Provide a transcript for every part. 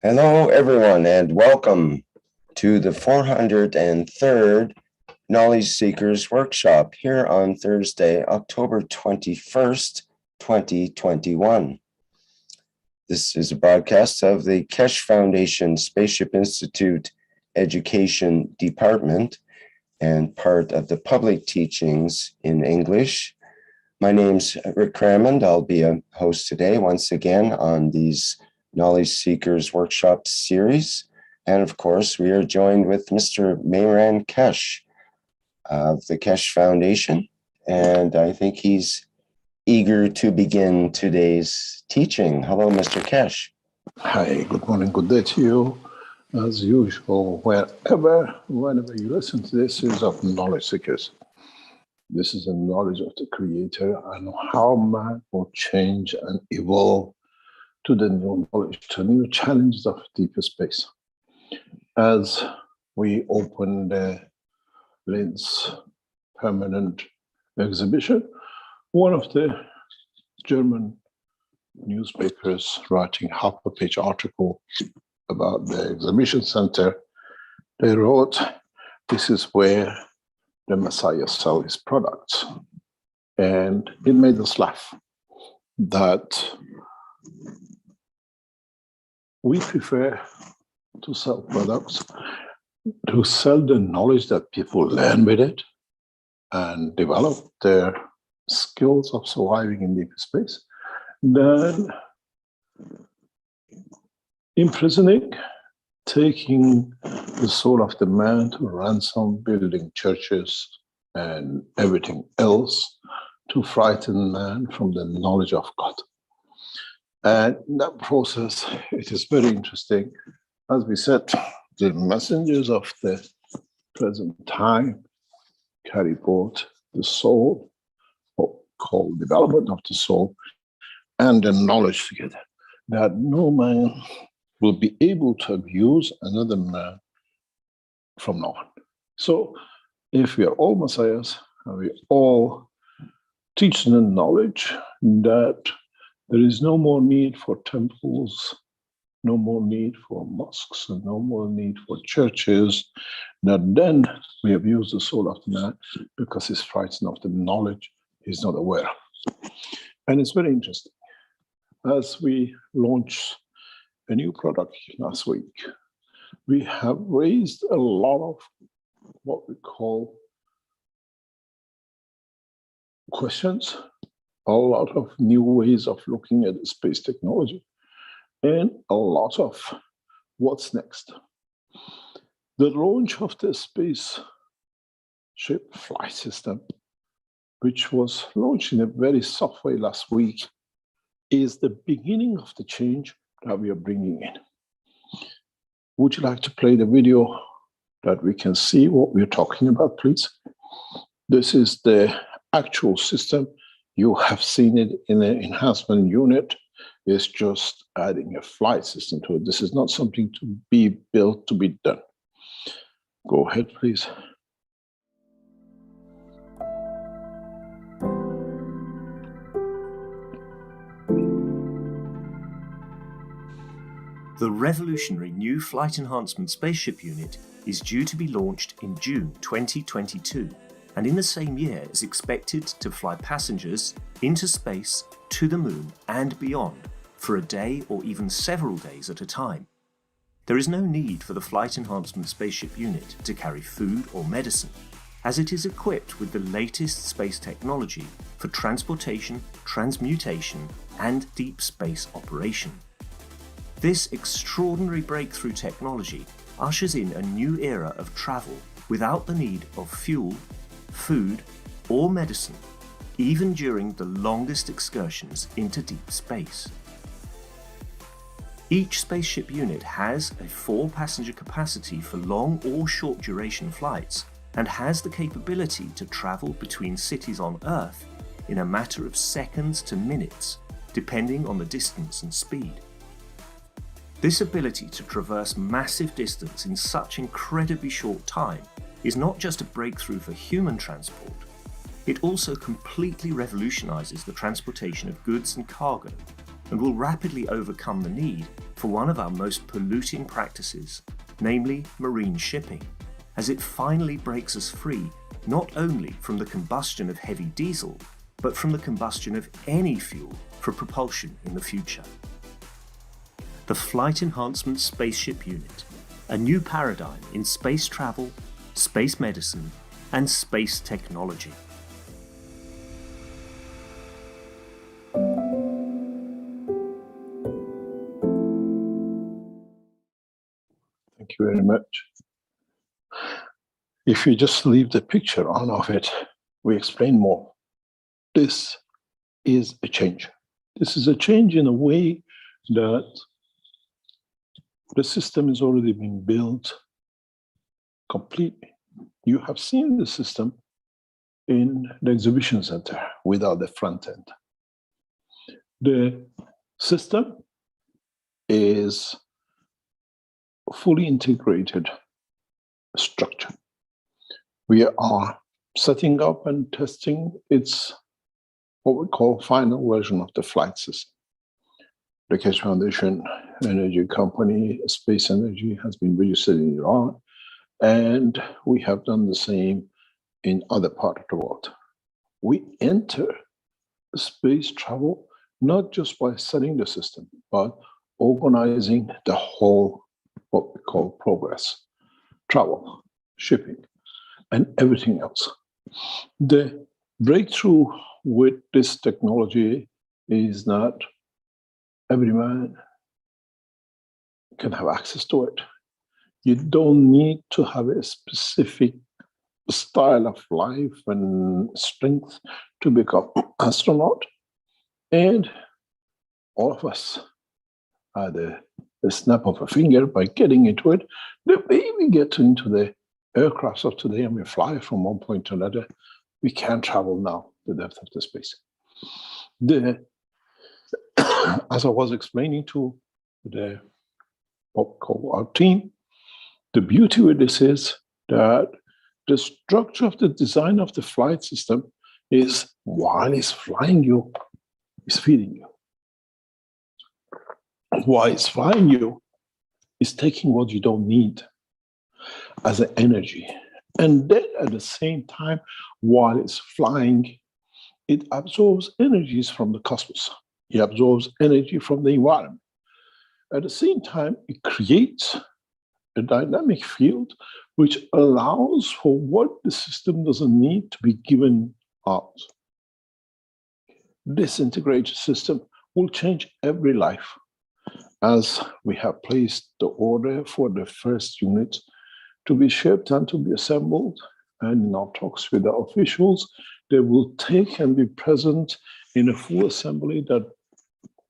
Hello, everyone, and welcome to the 403rd Knowledge Seekers Workshop here on Thursday, October 21st, 2021. This is a broadcast of the Keshe Foundation Spaceship Institute Education Department and part of the public teachings in English. My name's Rick Crammond. I'll be a host today once again on these Knowledge Seekers Workshop series. And of course, we are joined with Mr. Mehran Keshe of the Keshe Foundation. And I think he's eager to begin today's teaching. Hello, Mr. Keshe. Hi, good morning, good day to you. As usual, whenever you listen to this series of Knowledge Seekers, this is the knowledge of the Creator and how man will change and evolve to the new knowledge, to new challenges of deeper space. As we open the Linz permanent exhibition, one of the German newspapers writing half-a-page article about the exhibition center, they wrote, "This is where the Messiah sells his products." And it made us laugh that we prefer to sell products, to sell the knowledge that people learn with it and develop their skills of surviving in deep space, than imprisoning, taking the soul of the man to ransom, building churches and everything else to frighten man from the knowledge of God. And in that process, it is very interesting. As we said, the messengers of the present time carry both the soul, or called development of the soul, and the knowledge together, that no man will be able to abuse another man from now on. So if we are all messiahs and we all teach the knowledge that there is no more need for temples, no more need for mosques, and no more need for churches, that then we abuse the soul of the man because he's frightened of the knowledge he's not aware of. And it's very interesting. As we launch a new product last week, we have raised a lot of what we call questions, a lot of new ways of looking at space technology, and a lot of what's next. The launch of the spaceship flight system, which was launched in a very soft way last week, is the beginning of the change that we are bringing in. Would you like to play the video that we can see what we're talking about, please? This is the actual system. You have seen it in the enhancement unit. It's just adding a flight system to it. This is not something to be built to be done. Go ahead, please. The revolutionary new Flight Enhancement Spaceship Unit is due to be launched in June 2022, and in the same year is expected to fly passengers into space, to the moon and beyond for a day or even several days at a time. There is no need for the Flight Enhancement Spaceship Unit to carry food or medicine, as it is equipped with the latest space technology for transportation, transmutation and deep space operation. This extraordinary breakthrough technology ushers in a new era of travel without the need of fuel, food, or medicine, even during the longest excursions into deep space. Each spaceship unit has a 4-passenger capacity for long or short duration flights and has the capability to travel between cities on Earth in a matter of seconds to minutes, depending on the distance and speed. This ability to traverse massive distance in such incredibly short time is not just a breakthrough for human transport, it also completely revolutionizes the transportation of goods and cargo, and will rapidly overcome the need for one of our most polluting practices, namely marine shipping, as it finally breaks us free not only from the combustion of heavy diesel, but from the combustion of any fuel for propulsion in the future. The Flight Enhancement Spaceship Unit, a new paradigm in space travel, space medicine, and space technology. Thank you very much. If you just leave the picture on of it, we explain more. This is a change. This is a change in a way that the system is already being built completely. You have seen the system in the exhibition center without the front end. The system is a fully integrated structure. We are setting up and testing its what we call final version of the flight system. The Keshe Foundation Energy Company, Space Energy, has been registered in Iran, and we have done the same in other parts of the world. We enter space travel not just by setting the system, but organizing the whole, what we call progress, travel, shipping, and everything else. The breakthrough with this technology is that every man can have access to it. You don't need to have a specific style of life and strength to become an astronaut. And all of us, at the snap of a finger, by getting into it, the way we get into the aircrafts of today and we fly from one point to another, we can travel now the depth of the space. As I was explaining to what we call our team, the beauty with this is that the structure of the design of the flight system is while it's flying you, it's feeding you. While it's flying you, it's taking what you don't need as an energy. And then at the same time, while it's flying, it absorbs energies from the cosmos. It absorbs energy from the environment. At the same time, it creates a dynamic field which allows for what the system doesn't need to be given out. This integrated system will change every life. As we have placed the order for the first unit to be shipped and to be assembled, and in our talks with the officials, they will take and be present in a full assembly that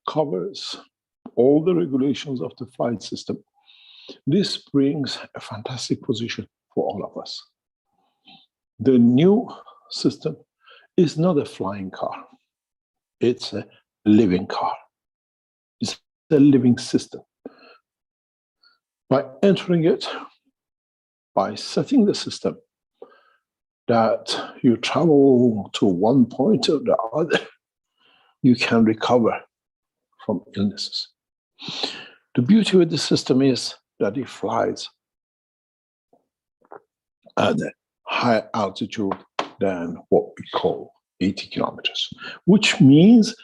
covers all the regulations of the flight system. This brings a fantastic position for all of us. The new system is not a flying car. It's a living car. It's a living system. By entering it, by setting the system that you travel to one point or the other, you can recover from illnesses. The beauty with the system is that it flies at a higher altitude than what we call 80 kilometers, which means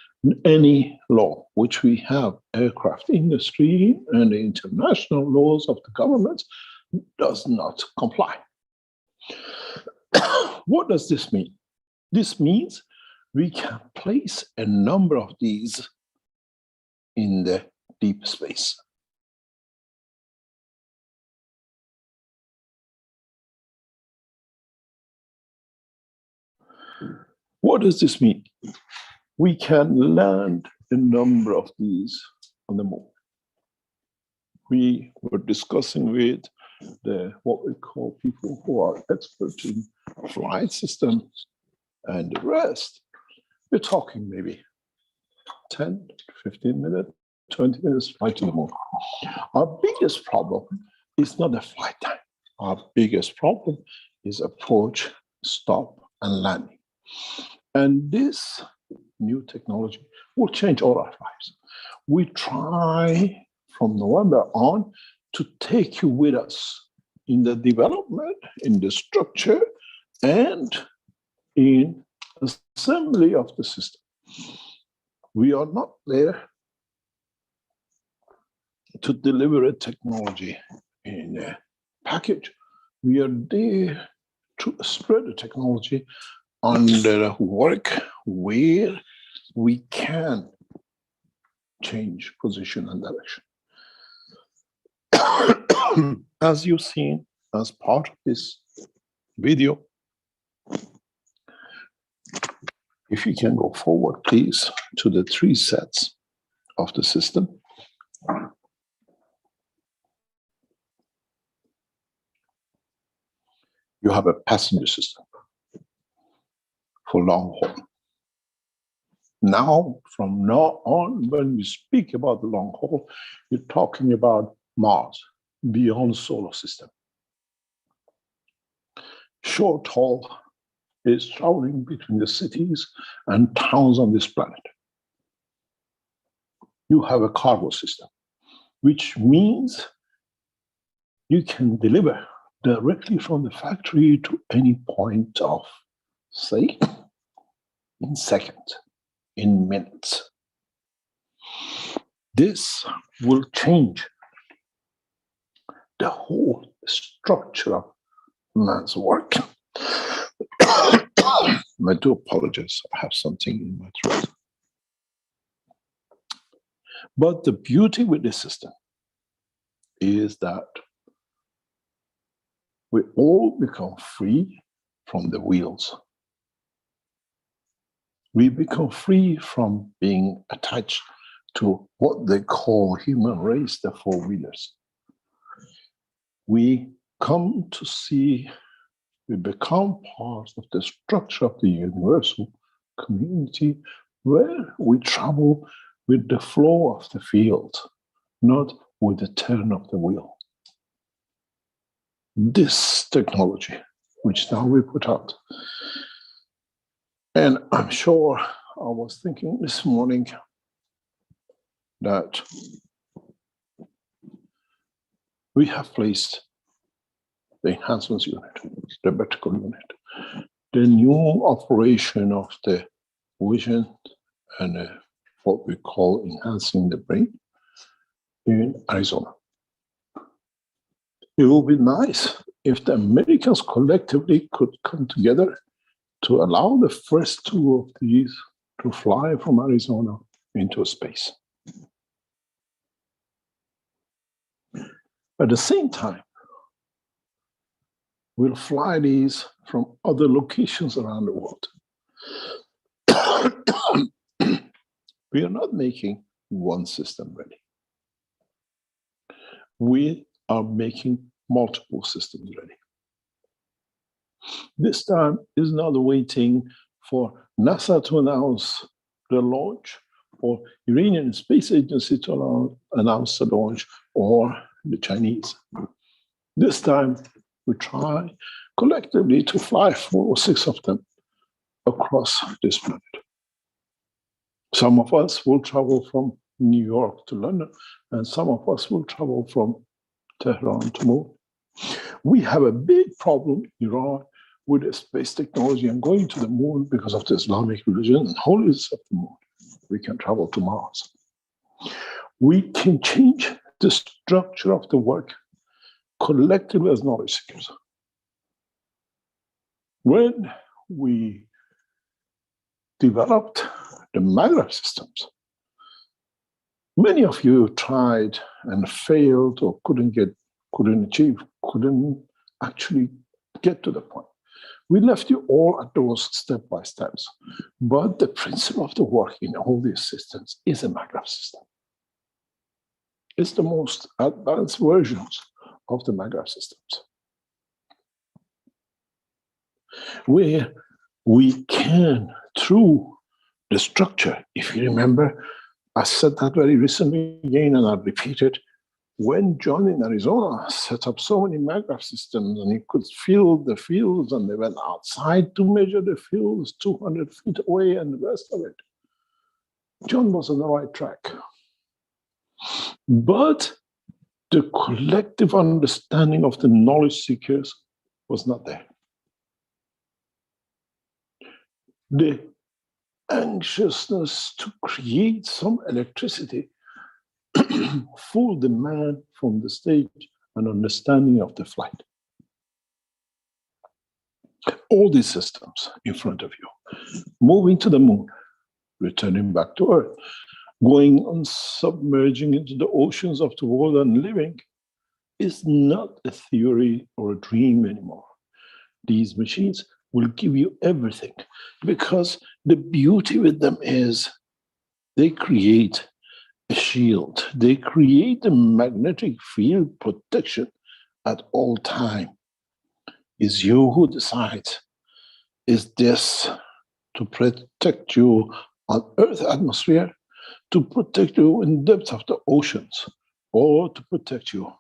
any law which we have, aircraft industry and the international laws of the government, does not comply. What does this mean? This means we can place a number of these in the deep space. What does this mean? We can land a number of these on the moon. We were discussing with what we call people who are experts in flight systems and the rest. We're talking maybe 10, 15 minutes, 20 minutes flight to the moon. Our biggest problem is not the flight time. Our biggest problem is approach, stop, and landing. And this new technology will change all our lives. We try from November on to take you with us in the development, in the structure, and in assembly of the system. We are not there to deliver a technology in a package. We are there to spread the technology under work where we can change position and direction. As you've seen as part of this video, if you can go forward, please, to the 3 sets of the system. You have a passenger system for long haul. Now, from now on, when we speak about the long haul, you're talking about Mars, beyond solar system. Short haul is traveling between the cities and towns on this planet. You have a cargo system, which means you can deliver directly from the factory to any point of, say, in seconds, in minutes. This will change the whole structure of man's work. I do apologize, I have something in my throat. But the beauty with this system is that we all become free from the wheels. We become free from being attached to what they call human race, the four-wheelers. We come to see, we become part of the structure of the universal community where we travel with the flow of the field, not with the turn of the wheel. This technology, which now we put out, and I'm sure I was thinking this morning that we have placed the enhancements unit, the vertical unit, the new operation of the vision and what we call enhancing the brain in Arizona. It would be nice if the Americans collectively could come together to allow the first 2 of these to fly from Arizona into space. At the same time, we'll fly these from other locations around the world. We are not making one system ready. We are making multiple systems ready. This time is not waiting for NASA to announce the launch or Iranian Space Agency to announce the launch or the Chinese. This time we try collectively to fly 4 or 6 of them across this planet. Some of us will travel from New York to London, and some of us will travel from Tehran to Moon. We have a big problem in Iran with the space technology and going to the moon because of the Islamic religion and holiness of the moon. We can travel to Mars. We can change the structure of the work collectively as knowledge seekers. When we developed the maglev systems, many of you tried and failed or couldn't actually get to the point. We left you all at those step-by-steps. But the principle of the work in all these systems is a maglev system. It's the most advanced versions of the maglev systems, where we can, through the structure, if you remember, I said that very recently again, and I repeat it, when John in Arizona set up so many maglev systems and he could feel the fields, and they went outside to measure the fields 200 feet away and the rest of it, John was on the right track. But the collective understanding of the knowledge seekers was not there. The anxiousness to create some electricity fooled the man from the stage and understanding of the flight. All these systems in front of you, moving to the moon, returning back to Earth, going on submerging into the oceans of the world and living, is not a theory or a dream anymore. These machines will give you everything, because the beauty with them is they create a shield. They create a magnetic field protection at all time. It's you who decides, is this to protect you on Earth atmosphere, to protect you in the depths of the oceans, or to protect you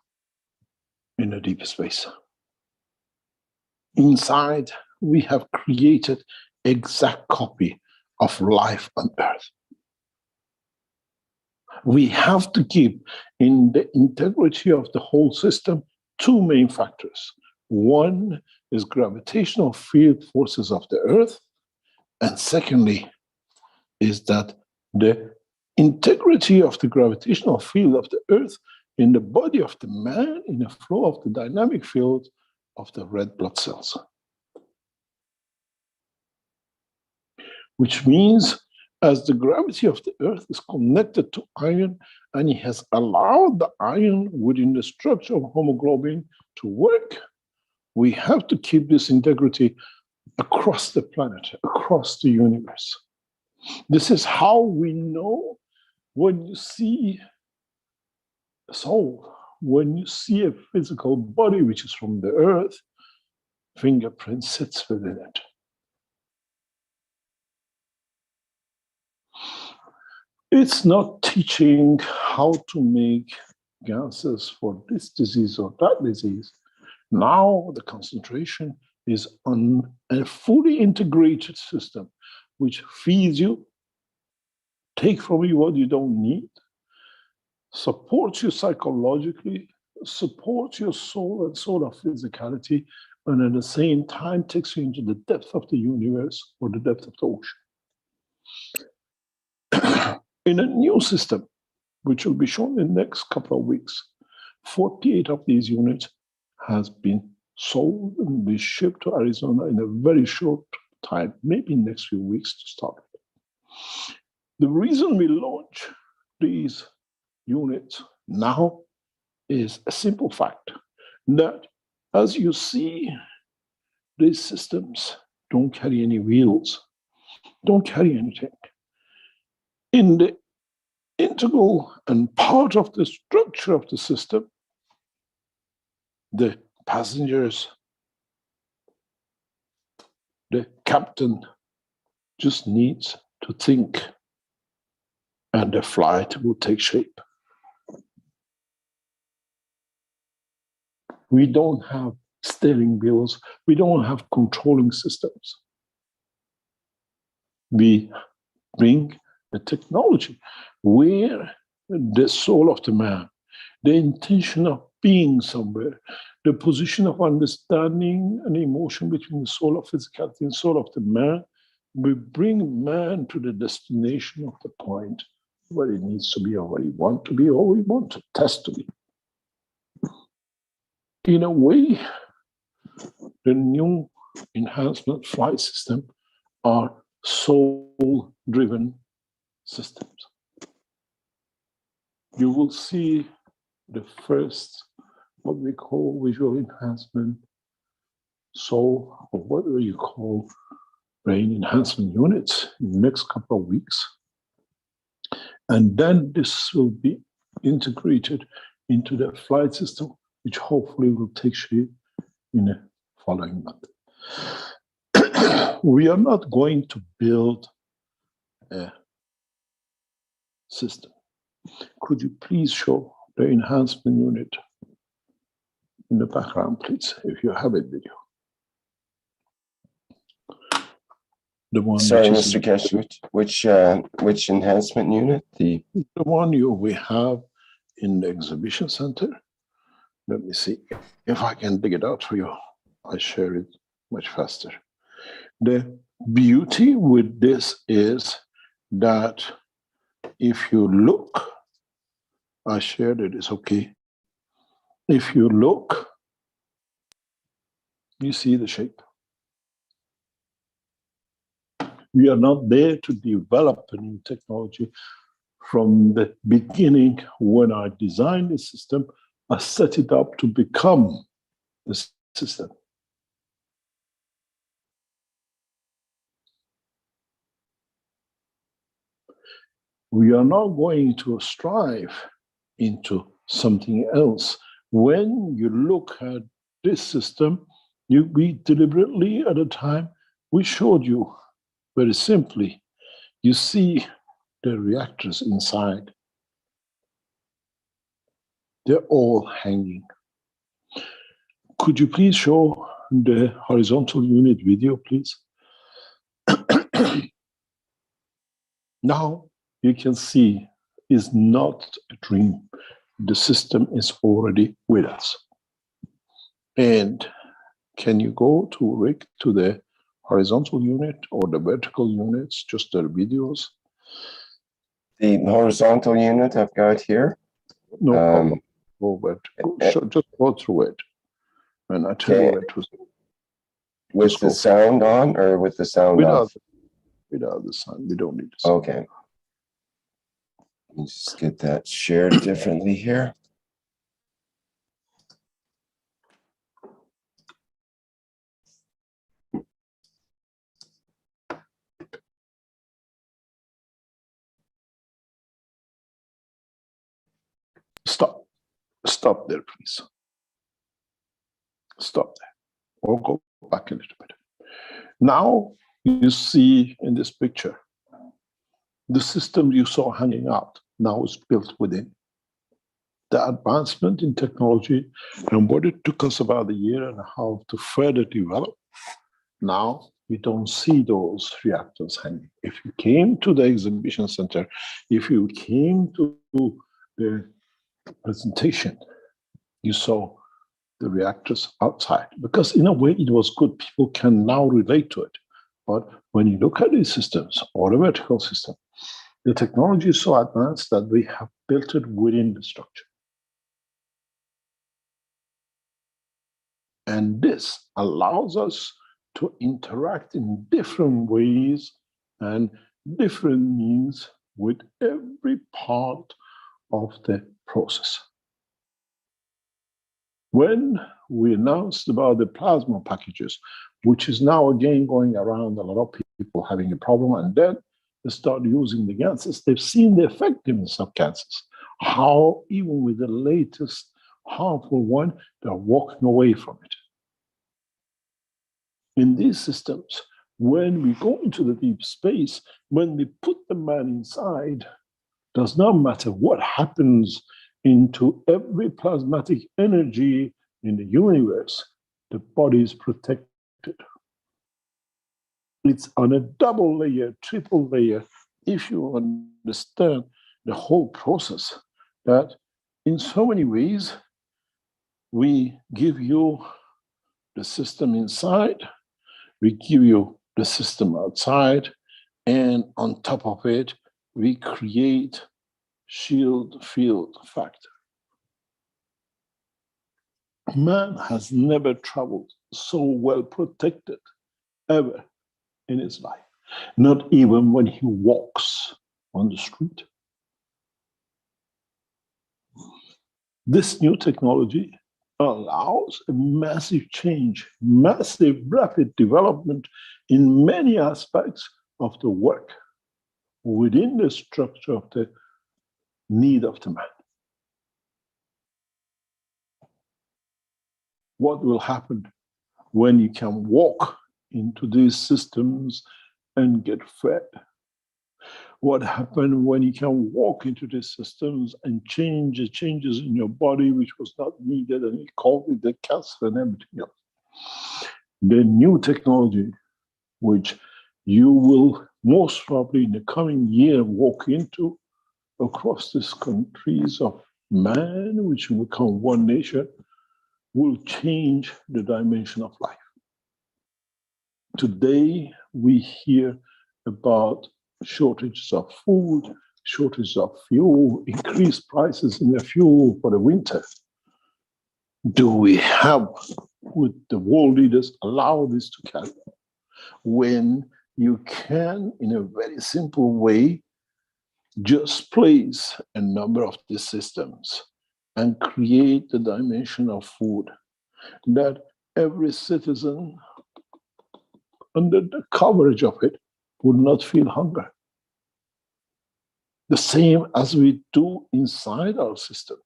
in a deep space? Inside, we have created exact copy of life on Earth. We have to keep in the integrity of the whole system two main factors. One is gravitational field forces of the Earth, and secondly is that the integrity of the gravitational field of the Earth in the body of the man, in the flow of the dynamic field of the red blood cells. Which means, as the gravity of the Earth is connected to iron, and it has allowed the iron within the structure of hemoglobin to work, we have to keep this integrity across the planet, across the universe. This is how we know when you see a soul, when you see a physical body which is from the Earth, fingerprint sits within it. It's not teaching how to make gases for this disease or that disease. Now the concentration is on a fully integrated system which feeds you, take from you what you don't need, supports you psychologically, supports your soul and soul of physicality, and at the same time takes you into the depth of the universe or the depth of the ocean. In a new system, which will be shown in the next couple of weeks, 48 of these units has been sold and be shipped to Arizona in a very short time, maybe next few weeks to start with. The reason we launch these units now is a simple fact that, as you see, these systems don't carry any wheels, don't carry anything. In the integral and part of the structure of the system, the passengers, the captain just needs to think, and the flight will take shape. We don't have steering wheels, we don't have controlling systems. We bring the technology where the soul of the man, the intention of being somewhere, the position of understanding and emotion between the soul of physicality and soul of the man, we bring man to the destination of the point where he needs to be, or where he wants to be, or we want to test to be. In a way, the new enhancement flight system are soul-driven systems. You will see the first, what we call visual enhancement, soul, or whatever you call brain enhancement units in the next couple of weeks. And then this will be integrated into the flight system, which hopefully will take shape in the following month. We are not going to build a system. Could you please show the enhancement unit in the background, please, if you have it with you? The one Sorry, which is Mr. Kesh, which enhancement unit? the one we have in the exhibition center. Let me see if I can dig it out for you. I share it much faster. The beauty with this is that if you look, I shared it, it's okay. If you look, you see the shape. We are not there to develop a new technology. From the beginning, when I designed the system, I set it up to become the system. We are not going to strive into something else. When you look at this system, we deliberately at the time, we showed you very simply, you see the reactors inside. They're all hanging. Could you please show the horizontal unit video, please? Now you can see it's not a dream. The system is already with us. And can you go to Rick to the horizontal unit or the vertical units, just the videos? The horizontal unit I've got here. No problem. Go vertical. Just go through it. And I tell you where to. With the sound on or with the sound off? Without the sound. We don't need the sound. Okay. Let me just get that shared differently here. Stop there, please. Stop there. Or go back a little bit. Now you see in this picture, the system you saw hanging out now is built within. The advancement in technology and what it took us about a year and a half to further develop, now we don't see those reactors hanging. If you came to the exhibition center, if you came to the presentation, you saw the reactors outside, because in a way it was good. People can now relate to it. But when you look at these systems or the vertical system, the technology is so advanced that we have built it within the structure. And this allows us to interact in different ways and different means with every part of the process. When we announced about the plasma packages, which is now again going around, a lot of people having a problem, and then they start using the gases, they've seen the effectiveness of gases, how even with the latest harmful one, they're walking away from it. In these systems, when we go into the deep space, when we put the man inside, does not matter what happens into every plasmatic energy in the universe, the body is protected. It's on a double layer, triple layer, if you understand the whole process, that in so many ways, we give you the system inside, we give you the system outside, and on top of it, we create shield field factor. Man has never traveled so well protected ever in his life, not even when he walks on the street. This new technology allows a massive change, massive rapid development in many aspects of the work within the structure of the need of the man. What will happen when you can walk into these systems and get fed? What happens when you can walk into these systems and change the changes in your body which was not needed, and you call it the cancer and everything else? The new technology, which you will most probably in the coming year walk into across these countries of man, which will become one nation, will change the dimension of life. Today, we hear about shortages of food, shortages of fuel, increased prices in the fuel for the winter. Would the world leaders allow this to carry on? When you can, in a very simple way, just place a number of these systems and create the dimension of food that every citizen, under the coverage of it, would not feel hunger. The same as we do inside our system.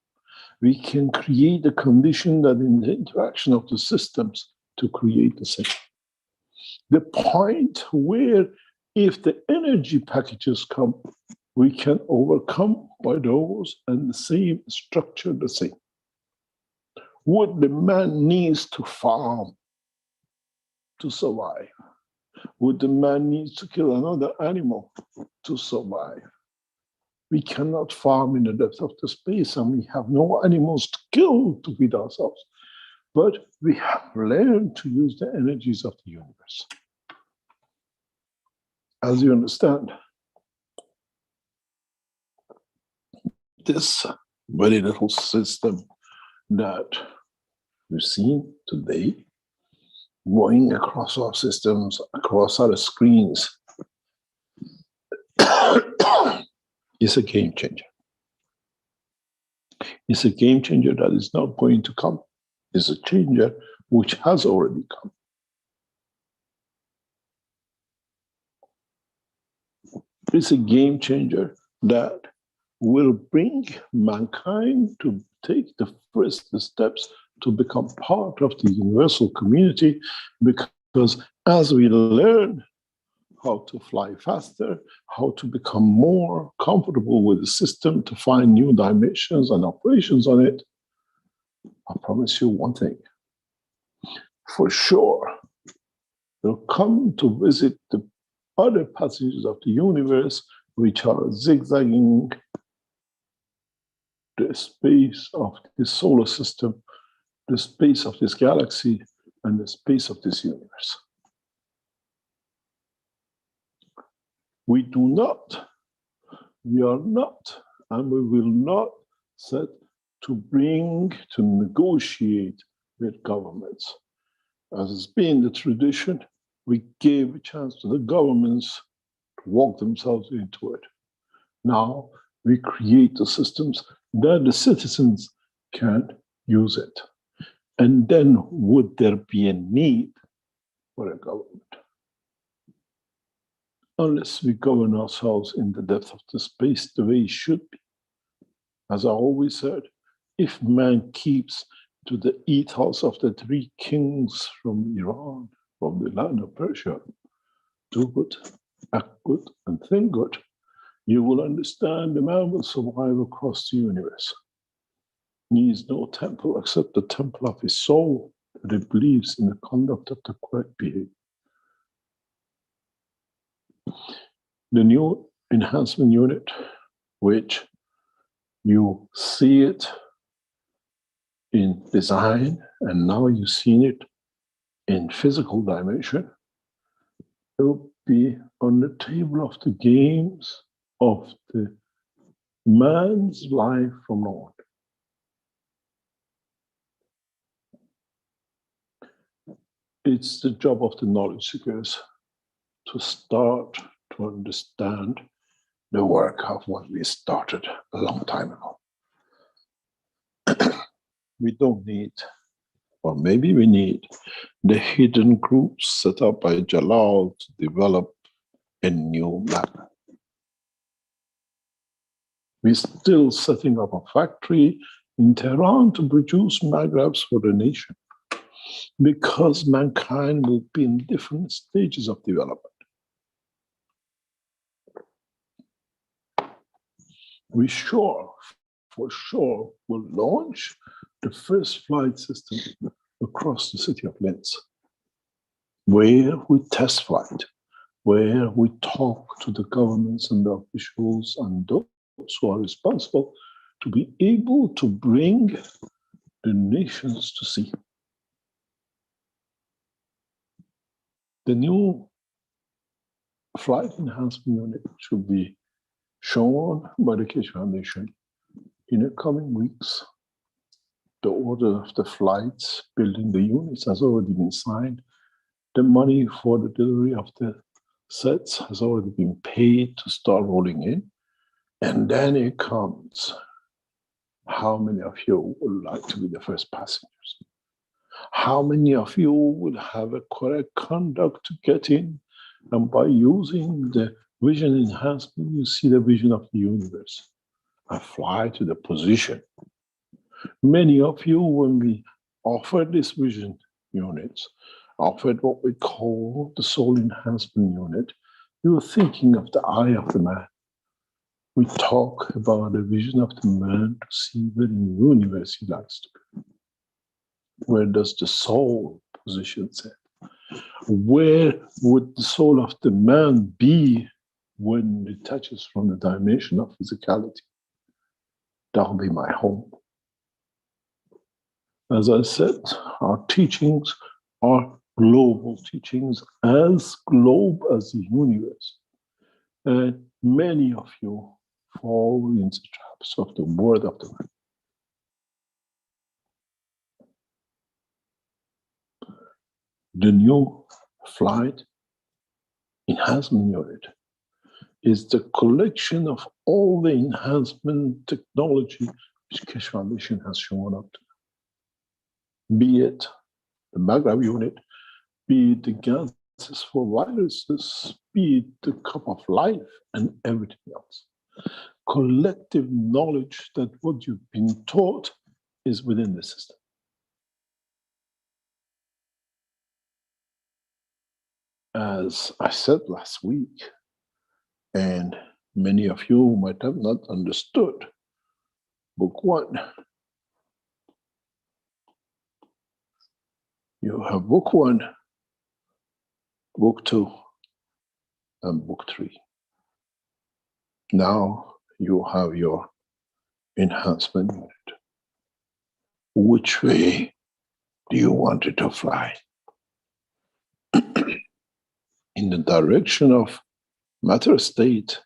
We can create a condition that in the interaction of the systems to create the same. The point where if the energy packages come, we can overcome by those and the same structure the same. What the man needs to farm to survive? What the man needs to kill another animal to survive? We cannot farm in the depth of the space, and we have no animals to kill to feed ourselves. But we have learned to use the energies of the universe. As you understand, this very little system that we've seen today, going across our systems, across our screens, is a game changer. It's a game changer that is not going to come. It's a changer which has already come. It's a game changer that will bring mankind to take the first steps to become part of the universal community, because as we learn how to fly faster, how to become more comfortable with the system, to find new dimensions and operations on it, I promise you one thing, for sure, they'll come to visit the other passages of the universe which are zigzagging the space of this solar system, the space of this galaxy, and the space of this universe. We are not, and we will not set to negotiate with governments. As has been the tradition, we gave a chance to the governments to walk themselves into it. Now we create the systems that the citizens can use it. And then would there be a need for a government? Unless we govern ourselves in the depth of the space the way it should be. As I always said, if man keeps to the ethos of the three kings from Iran, from the land of Persia, do good, act good, and think good, you will understand the man will survive across the universe. He needs no temple except the temple of his soul, that it believes in the conduct of the correct behavior. The new enhancement unit, which you see it in design, and now you've seen it in physical dimension, will be on the table of the games of the man's life from now on. It's the job of the knowledge seekers to start to understand the work of what we started a long time ago. We don't need, or maybe we need, the hidden groups set up by Jalal to develop a new map. We're still setting up a factory in Tehran to produce maglabs for the nation, because mankind will be in different stages of development. We for sure, will launch the first flight system across the city of Linz, where we test flight where we talk to the governments and the officials and those who are responsible to be able to bring the nations to see. The new flight enhancement unit should be shown by the Keshe Foundation in the coming weeks. The order of the flights, building the units has already been signed. The money for the delivery of the sets has already been paid to start rolling in. And then it comes, how many of you would like to be the first passengers? How many of you would have a correct conduct to get in? And by using the vision enhancement, you see the vision of the universe. I fly to the position. Many of you, when we offered this vision units, offered what we call the soul enhancement unit, you were thinking of the eye of the man. We talk about the vision of the man to see where in the universe he likes to be. Where does the soul position set? Where would the soul of the man be when it detaches from the dimension of physicality? That will be my home. As I said, our teachings are global teachings, as globe as the universe. And many of you fall into the traps of the word of the man. The new flight enhancement unit is the collection of all the enhancement technology which Keshe Foundation has shown up to. Be it the Maghreb unit, be it the gases for viruses, be it the cup of life and everything else. Collective knowledge that what you've been taught is within the system. As I said last week, and many of you might have not understood, book 1. You have book 1, book 2, and book 3. Now you have your enhancement unit. Which way do you want it to fly? In the direction of matter state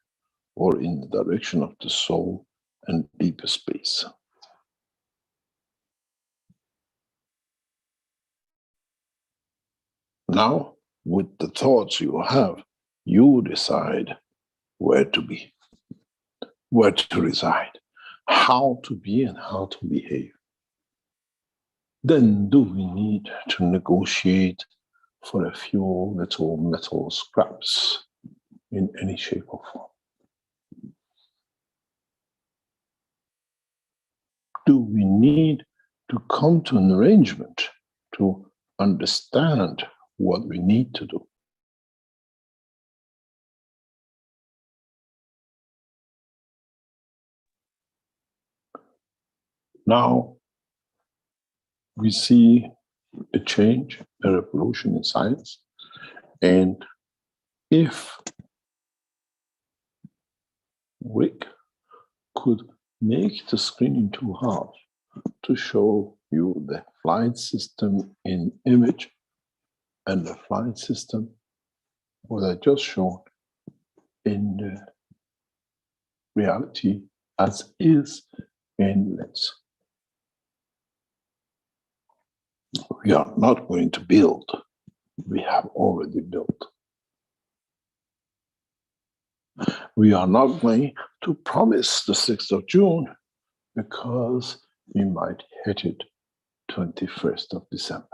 or in the direction of the soul and deeper space? Now, with the thoughts you have, you decide where to be, where to reside, how to be and how to behave. Then do we need to negotiate for a few little metal scraps in any shape or form? Do we need to come to an arrangement to understand what we need to do? Now we see a change, a revolution in science, and if Rick could make the screen in 2 halves to show you the flight system in image and the flight system what I just showed in the reality as is in lens. We are not going to build, we have already built. We are not going to promise the 6th of June because we might hit it 21st of December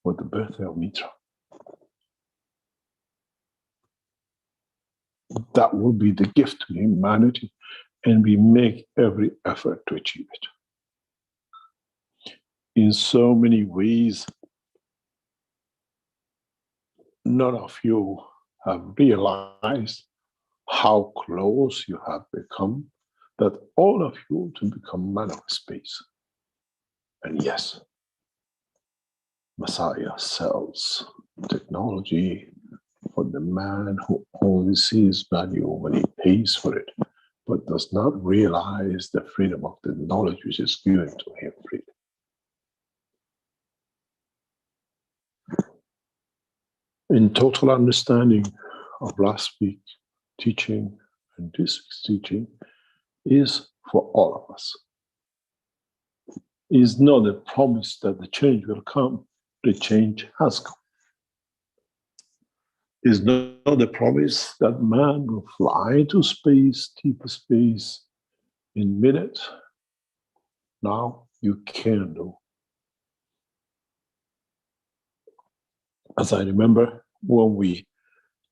for the birthday of Mitra. That will be the gift to humanity, and we make every effort to achieve it. In so many ways, none of you have realized how close you have become, that all of you to become man of space. And yes, Messiah sells technology for the man who only sees value when he pays for it, but does not realize the freedom of the knowledge which is given to him freely. In total understanding of last week's teaching and this week's teaching is for all of us. It is not a promise that the change will come. The change has come. It is not a promise that man will fly to space, deeper space, in minutes. Now you can do. As I remember when we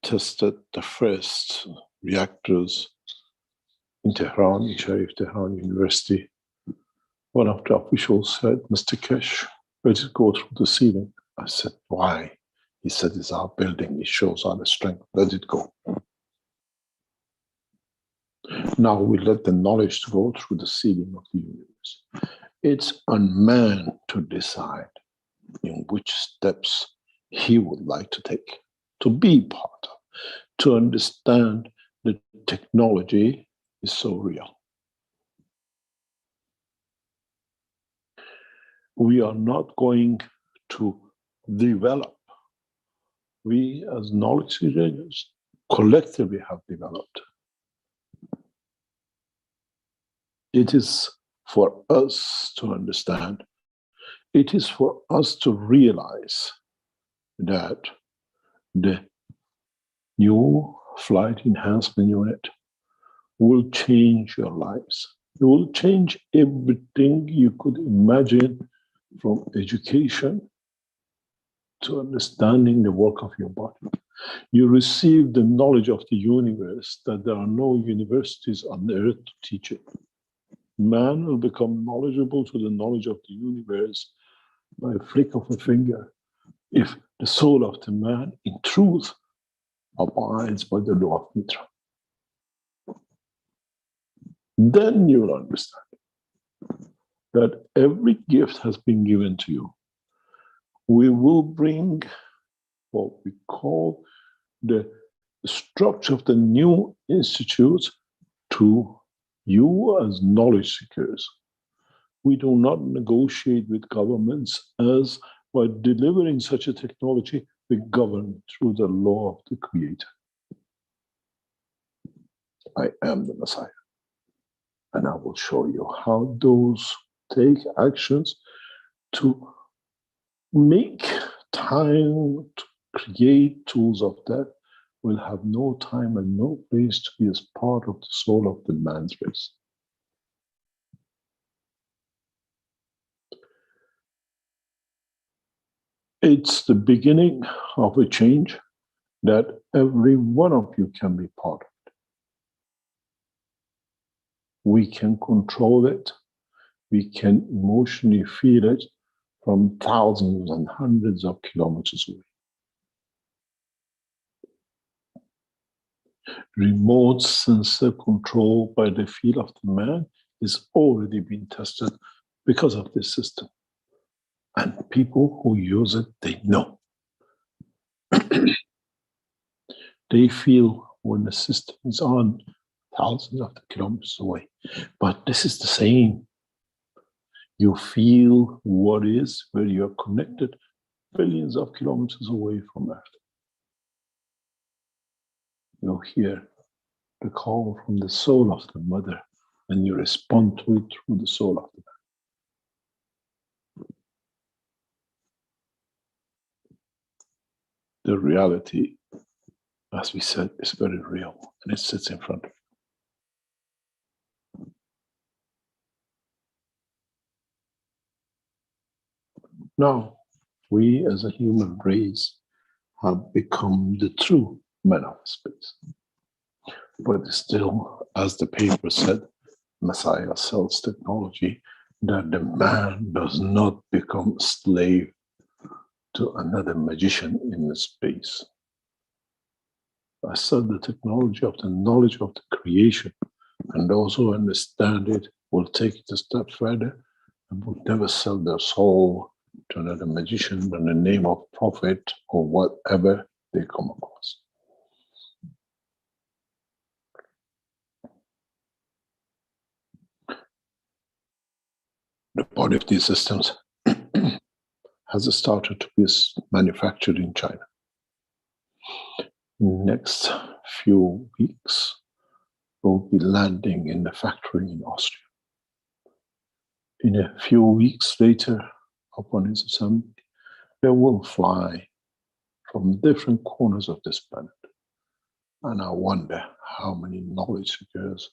tested the first reactors in Tehran, in Sharif Tehran University, one of the officials said, "Mr. Kesh, let it go through the ceiling." I said, "Why?" He said, "It's our building. It shows our strength. Let it go." Now we let the knowledge go through the ceiling of the universe. It's on man to decide in which steps he would like to take, to be part of, to understand that technology is so real. We are not going to develop. We as knowledge seekers collectively have developed. It is for us to understand. It is for us to realize that the new flight enhancement unit will change your lives. It will change everything you could imagine, from education to understanding the work of your body. You receive the knowledge of the universe that there are no universities on earth to teach it. Man will become knowledgeable to the knowledge of the universe by a flick of a finger if the soul of the man in truth abides by the law of Mitra. Then you will understand that every gift has been given to you. We will bring what we call the structure of the new institute to you as knowledge seekers. We do not negotiate with governments, as by delivering such a technology, we govern through the law of the Creator. I am the Messiah. And I will show you how those take actions to make time to create tools of that will have no time and no place to be as part of the soul of the man's race. It's the beginning of a change that every one of you can be part of. We can control it. We can emotionally feel it from thousands and hundreds of kilometers away. Remote sensor control by the feel of the man is already being tested because of this system. And people who use it, they know. They feel when the system is on thousands of kilometers away. But this is the same. You feel what is where you're connected billions of kilometers away from Earth. You hear the call from the soul of the mother, and you respond to it through the soul of the man. The reality, as we said, is very real, and it sits in front of you. Now, we as a human race have become the true men of space. But still, as the paper said, Messiah sells technology that the man does not become a slave to another magician in the space. I said the technology of the knowledge of the creation, and those who understand it will take it a step further and will never sell their soul to another magician in the name of prophet or whatever they come across. The body of these systems has started to be manufactured in China. Next few weeks, will be landing in the factory in Austria. In a few weeks later, upon its assembly, they will fly from different corners of this planet. And I wonder how many knowledge seekers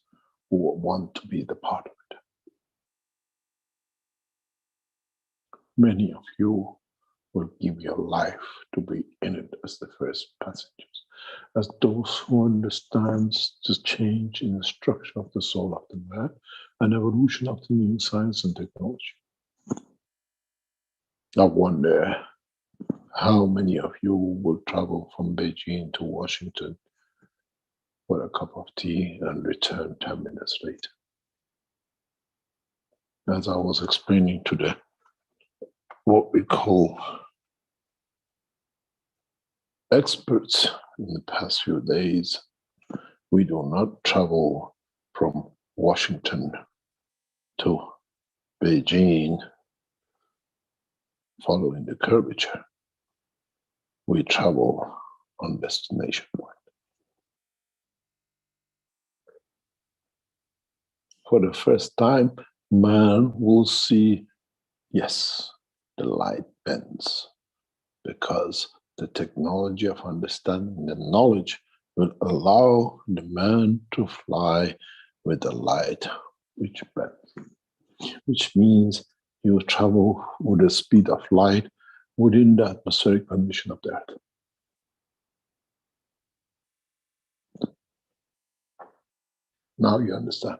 will want to be the part of it. Many of you will give your life to be in it as the first passengers, as those who understand the change in the structure of the soul of the man and evolution of the new science and technology. I wonder how many of you will travel from Beijing to Washington for a cup of tea and return 10 minutes later. As I was explaining to what we call experts in the past few days, we do not travel from Washington to Beijing following the curvature. We travel on destination point. For the first time, man will see, yes, the light bends, because the technology of understanding the knowledge will allow the man to fly with the light which bends, which means he will travel with the speed of light within the atmospheric condition of the Earth. Now you understand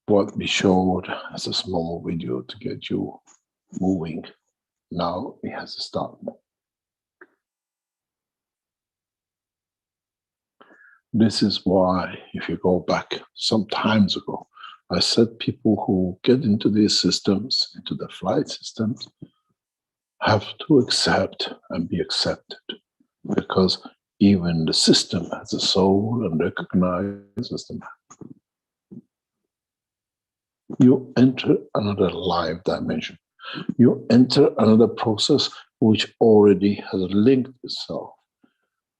what we showed as a small video to get you moving. Now it has to start. This is why, if you go back some times ago, I said people who get into these systems, into the flight systems, have to accept and be accepted, because even the system has a soul and recognizes them. You enter another life dimension. You enter another process which already has linked itself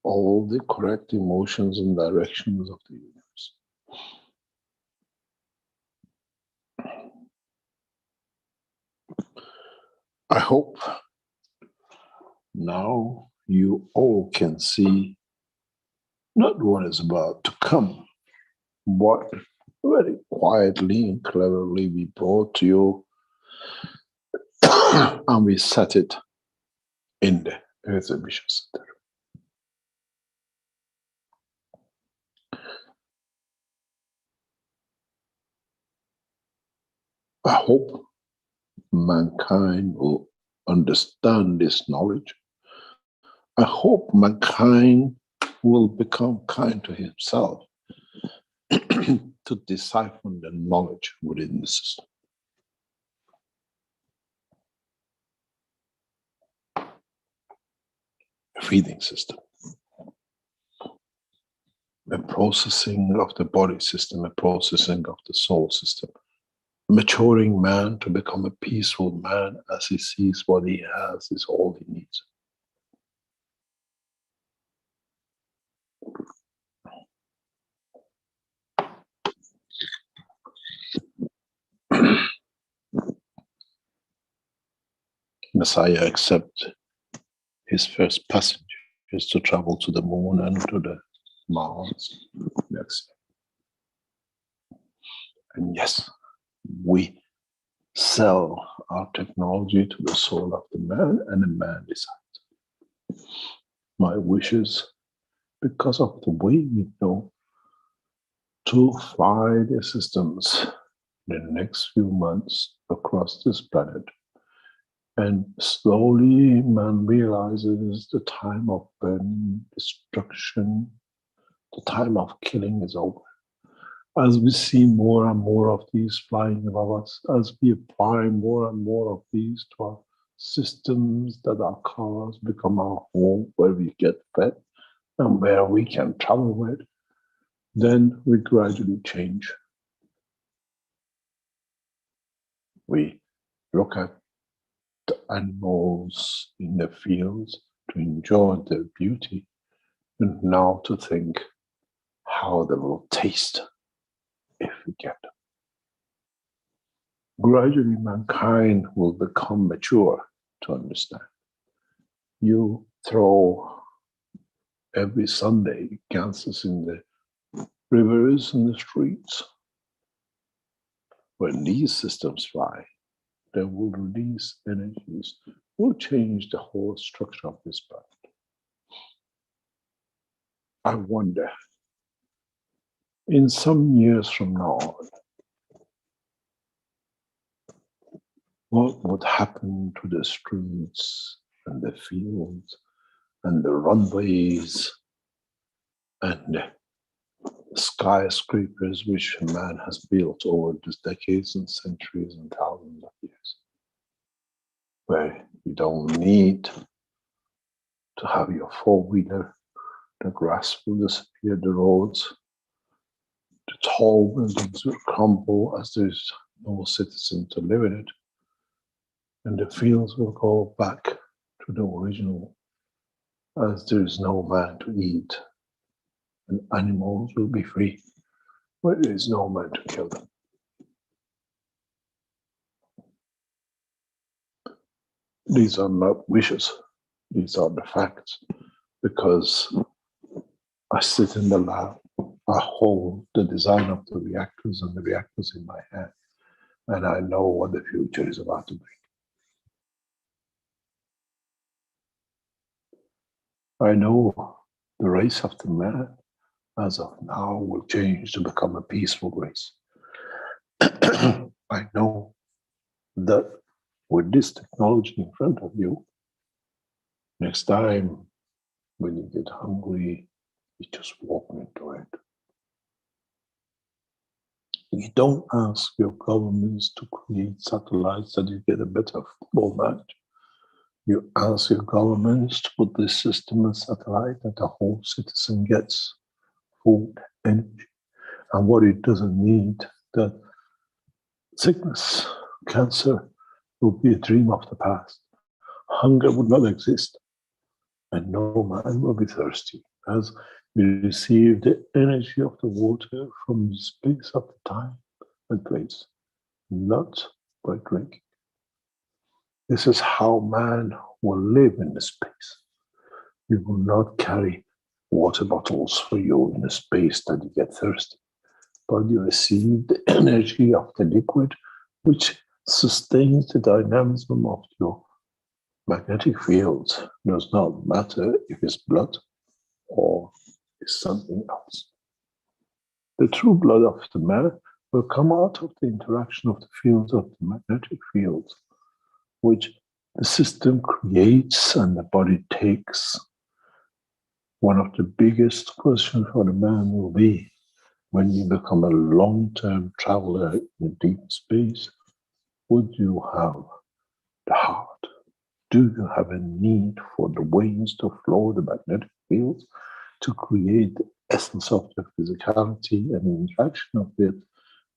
all the correct emotions and directions of the universe. I hope now you all can see not what is about to come, what very quietly and cleverly we brought to you and we set it in the exhibition center. I hope mankind will understand this knowledge. I hope mankind will become kind to himself to decipher the knowledge within the system. A feeding system, a processing of the body system, a processing of the soul system, maturing man to become a peaceful man as he sees what he has is all he needs. Messiah accepted his first passenger is to travel to the moon and to the Mars next. And yes, we sell our technology to the soul of the man, and the man decides. My wish is, because of the way we know, to fly the systems in the next few months across this planet. And slowly man realizes the time of burning, destruction, the time of killing is over. As we see more and more of these flying above us, as we apply more and more of these to our systems, that our cars become our home where we get fed and where we can travel with, then we gradually change. We look at the animals in the fields to enjoy their beauty, and now to think how they will taste if we get them. Gradually, mankind will become mature to understand. You throw every Sunday ganses in the rivers and the streets. When these systems fly, they will release energies, will change the whole structure of this planet. I wonder, in some years from now, what would happen to the streets and the fields and the runways and the skyscrapers which man has built over the decades and centuries and thousands of years, where you don't need to have your four-wheeler, the grass will disappear, the roads, the tall buildings will crumble as there's no citizen to live in it, and the fields will go back to the original as there is no man to eat, and animals will be free, but there is no man to kill them. These are not wishes, these are the facts, because I sit in the lab, I hold the design of the reactors and the reactors in my hand, and I know what the future is about to bring. I know the race of the man, as of now, will change to become a peaceful race. I know that with this technology in front of you, next time when you get hungry, you just walk into it. You don't ask your governments to create satellites that you get a better football match. You ask your governments to put this system in satellite that the whole citizen gets food, energy, and what it doesn't need, that sickness, cancer will be a dream of the past. Hunger would not exist, and no man will be thirsty, as we receive the energy of the water from the space of the time and place, not by drinking. This is how man will live in the space. You will not carry water bottles for you in the space that you get thirsty, but you receive the energy of the liquid, which sustains the dynamism of your magnetic fields. It does not matter if it's blood or it's something else. The true blood of the man will come out of the interaction of the fields of the magnetic fields, which the system creates and the body takes. One of the biggest questions for the man will be, when you become a long-term traveler in deep space, would you have the heart? Do you have a need for the waves to flow the magnetic fields to create the essence of the physicality and the interaction of it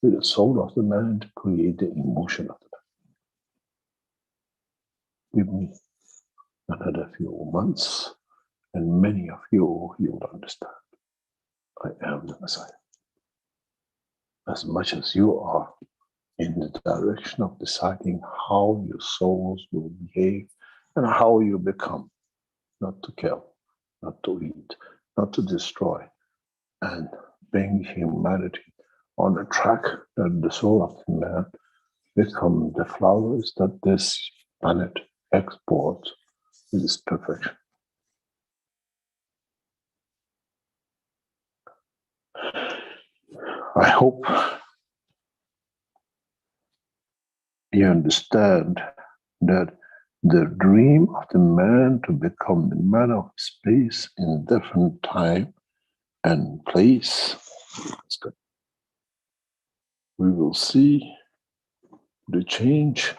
with the soul of the man to create the emotion of the man? Give me another few months, and many of you will understand. I am the Messiah. As much as you are in the direction of deciding how your souls will behave and how you become, not to kill, not to eat, not to destroy, and bring humanity on a track that the soul of the man become the flowers that this planet exports with its perfection. I hope you understand that the dream of the man to become the man of space in different time and place, we will see the change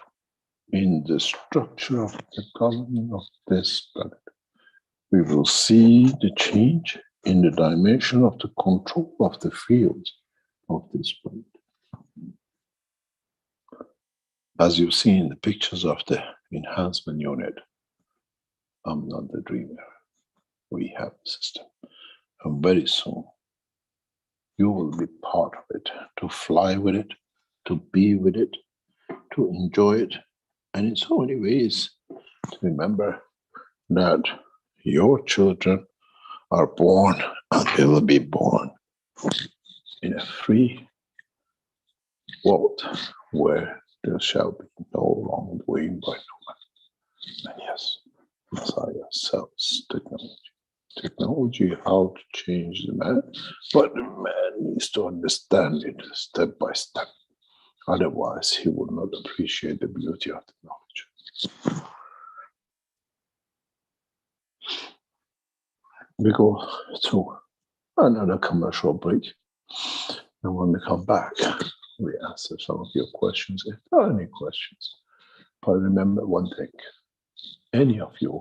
in the structure of the government of this planet. We will see the change in the dimension of the control of the fields of this planet. As you've seen the pictures of the enhancement unit, I'm not the dreamer. We have a system. And very soon, you will be part of it, to fly with it, to be with it, to enjoy it, and in so many ways, to remember that your children are born and they will be born in a free world where there shall be no wrongdoing by no man. And yes, Messiah sells technology. Technology, how to change the man, but the man needs to understand it step by step. Otherwise, he will not appreciate the beauty of the knowledge. We go to another commercial break, and when we come back, we answer some of your questions, if there are any questions. But remember one thing, any of you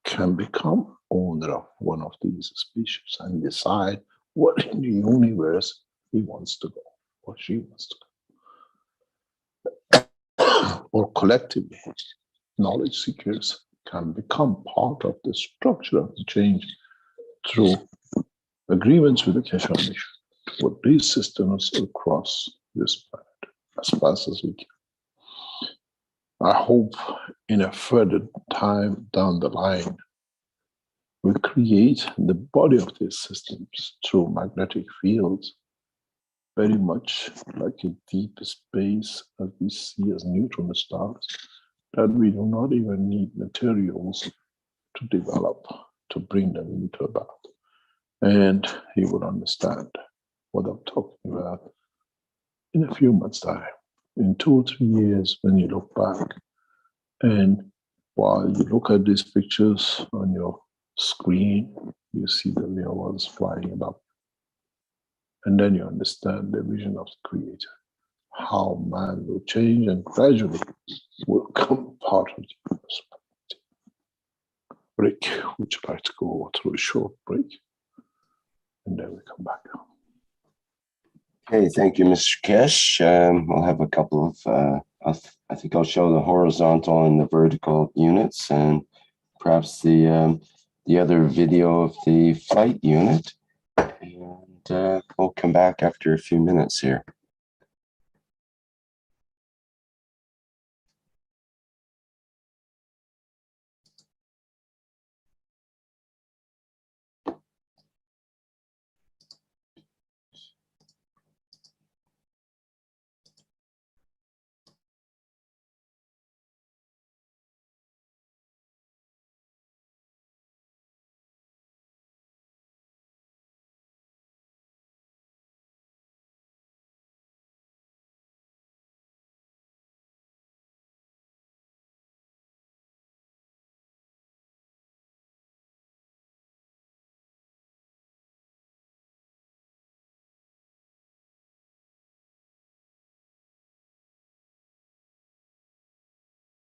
can become owner of one of these species and decide what in the universe he wants to go, or she wants to go. Or collectively, knowledge seekers can become part of the structure of the change through agreements with the Keshe Foundation to put these systems across this planet as fast as we can. I hope in a further time down the line, we create the body of these systems through magnetic fields, very much like a deep space as we see as neutron stars, that we do not even need materials to develop, to bring them into about. And you will understand what I'm talking about in a few months' time. In 2 or 3 years, when you look back, and while you look at these pictures on your screen, you see the real ones flying above. And then you understand the vision of the Creator, how man will change and gradually will become part of the universe. Rick, would you like to go through a short break? And then we come back. Okay, thank you, Mr. Kesh. We'll have a couple of, I think I'll show the horizontal and the vertical units, and perhaps the other video of the flight unit. And we'll come back after a few minutes here.